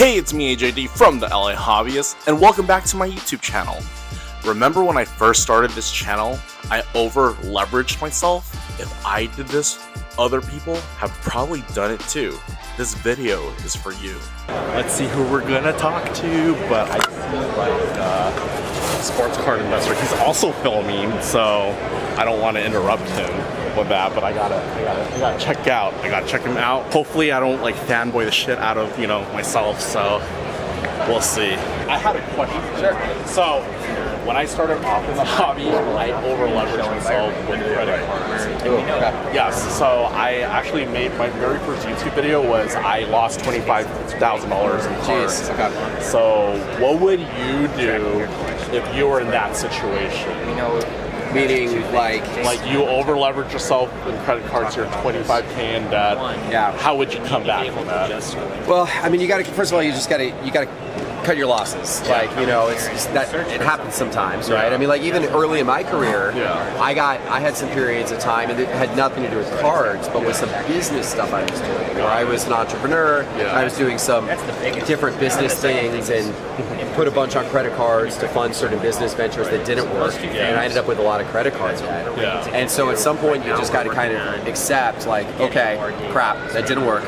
Hey, it's me AJD from the LA Hobbyist, and welcome back to my YouTube channel. Remember when I first started this channel, I over-leveraged myself? If I did this, other people have probably done it too. This video is for you. Let's see who we're gonna talk to, but I see like sports card investor. He's also filming, so I don't want to interrupt him with that, but I gotta check him out. Hopefully I don't like fanboy the shit out of, you know, myself, so we'll see. I had a question. Sure. So when I started off in the hobby, I over-leveraged myself with credit cards. Yes, so I actually made my very first YouTube video was I lost $25,000 in cards. Okay. So what would you do if you were in that situation? Meaning, like you over-leverage yourself with credit cards, you're 25K in debt. Yeah. How would you come back from that? Well, I mean, you got to. First of all, you got to cut your losses. Like, you know, it's just that it happens sometimes, right? I mean, like even early in my career, I had some periods of time, and it had nothing to do with cards, but with some business stuff I was doing. Where I was an entrepreneur, I was doing some different business things, and put a bunch on credit cards to fund certain business ventures that didn't work, and I ended up with a lot of credit cards. And so at some point, you just got to kind of accept, like, okay, crap, that didn't work.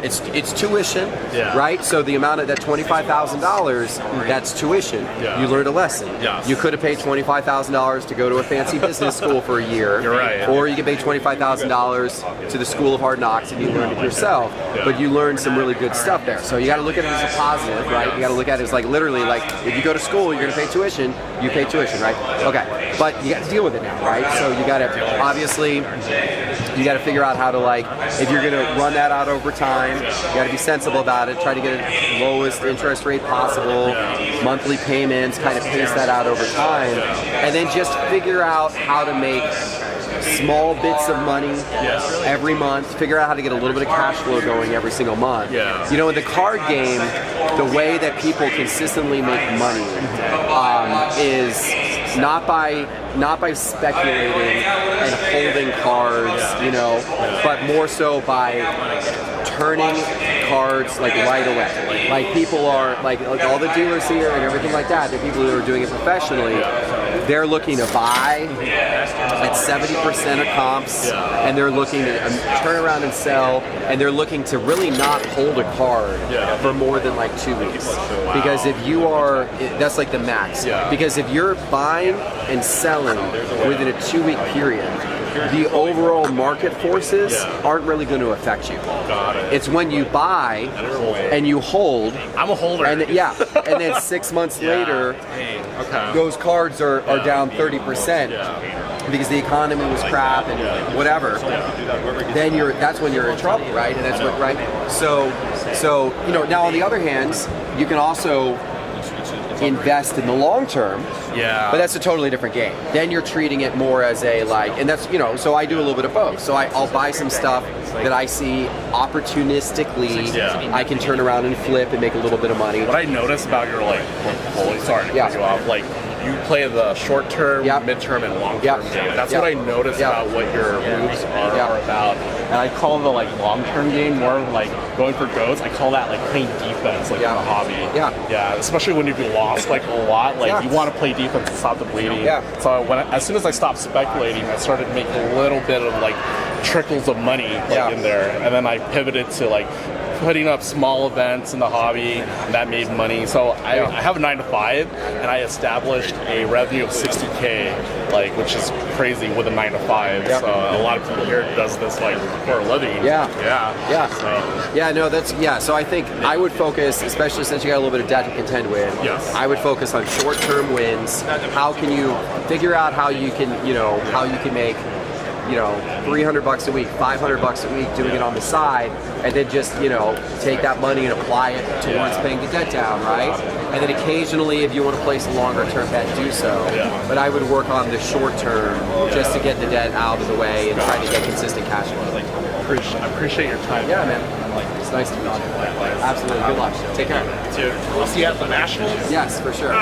It's tuition, right? So the amount of that $25,000, that's tuition. You learned a lesson. You could have paid $25,000 to go to a fancy business school for a year, or you could pay $25,000 to the School of Hard Knocks and you learned it yourself. But you learned some really good stuff there. So you got to look at it as a positive, right? You got to look at it as like literally, like if you go to school, you're going to pay tuition. You pay tuition, right? Okay, but you got to deal with it now, right? So you got to obviously. You got to figure out how to, like, if you're going to run that out over time, you got to be sensible about it, try to get the lowest interest rate possible, monthly payments, kind of pace that out over time, and then just figure out how to make small bits of money every month, figure out how to get a little bit of cash flow going every single month. You know, in the card game, the way that people consistently make money is not by speculating and holding cards, you know, but more so by turning cards like right away. Like people are like all the dealers here and everything like that, the people who are doing it professionally, they're looking to buy at 70% of comps, and they're looking to turn around and sell, and they're looking to really not hold a card for more than like 2 weeks. Because if you are, that's like the max. Because if you're buying and selling within a 2-week period, the overall market forces aren't really going to affect you. It's when you buy and you hold. I'm a holder. And and then 6 months later, those cards are down 30% because the economy was crap and whatever. Then that's when you're in trouble, right? And that's what, right? So you know, now on the other hand, you can also invest in the long term, but that's a totally different game. Then you're treating it more as a and that's, you know, so I do a little bit of both. So I'll buy some stuff that I see opportunistically I can turn around and flip and make a little bit of money. What I noticed about your portfolio, sorry to cut you off, like you play the short term, mid-term, and long term game. That's what I noticed about what your moves are about. And I call the like long term game more like going for goats. I call that like playing defense, like in the hobby. Especially when you've lost like a lot, like you want to play defense to stop the bleeding. So as soon as I stopped speculating, I started making a little bit of like trickles of money in there, and then I pivoted to like putting up small events in the hobby, and that made money. So I have a 9-to-5, and I established a revenue of 60K, like, which is crazy with a 9-to-5. So a lot of people here does this like for a living. So I think I would focus, especially since you got a little bit of debt to contend with. I would focus on short-term wins. How can you figure out how you can make, you know, $300 a week, $500 a week, doing it on the side, and then just, you know, take that money and apply it towards paying the debt down, right? And then occasionally, if you want to place a longer term bet, do so. But I would work on the short term just to get the debt out of the way and try to get consistent cash flow. I appreciate your time. Yeah, man. It's nice to meet you. Absolutely. Good luck. Take care. Dude, I'll see you at the Nationals. Yes, for sure.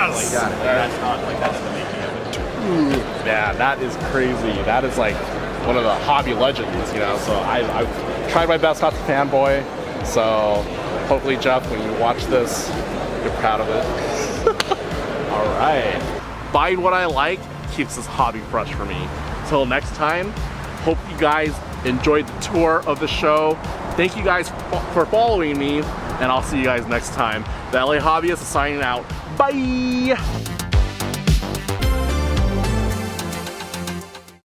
Yeah, that is crazy. That is like one of the hobby legends, you know. So I've tried my best not to fanboy. So Hopefully, Geoff, when you watch this, you're proud of it. All right. Buying what I like keeps this hobby fresh for me. Till next time, hope you guys enjoyed the tour of the show. Thank you guys for following me, and I'll see you guys next time. The LA Hobbyist is signing out. Bye!